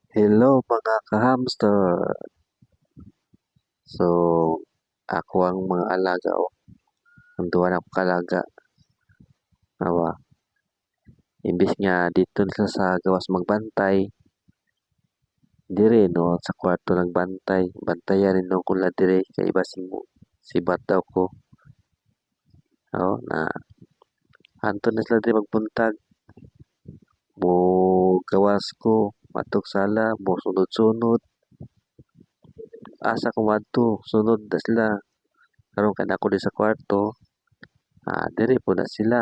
Hello mga ka-hamster. So, ako ang mga alaga o. Ang duwa na ko kalaga. Awa. Imbis nga dito na sa gawas magbantay. Dire no sa kwarto nagbantay. Bantayan rin no kung dire kay iba si daw ko. Na anto na sila dire magbuntag. Mo gawas ko. Matok sala. Mo sunod-sunod. Asa ko madto. Sunod na sila. Karon ka na ako di sa kwarto. Dire po na sila.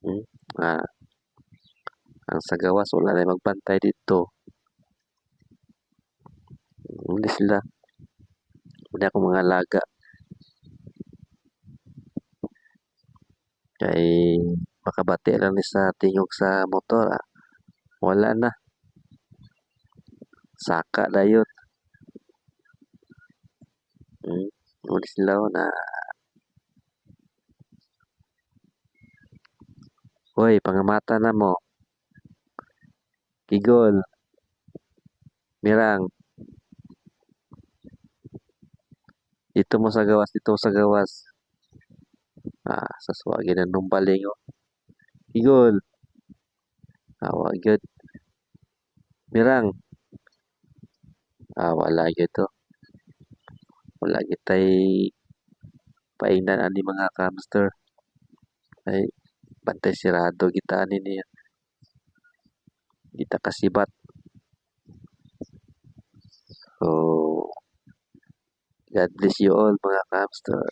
Hmm? Ah, ang sa gawas wala na magbantay dito. Hindi sila. Hindi ako mga alaga. Kay makabati lang ni sa tingog sa motor. Wala na. Saka na yun. Hindi sila na. Hoy, pangamata na mo. Igol. Mirang. Dito mo sa gawas. Dito mo sa gawas. Saswagin na nung baling. Igol. Wag yun. Mirang. Wala yun to. Wala yun tay paingnan ani mga hamster. Ay, bantay sirado kita ani niya. Kita kasibat. So, God bless you all mga hamster.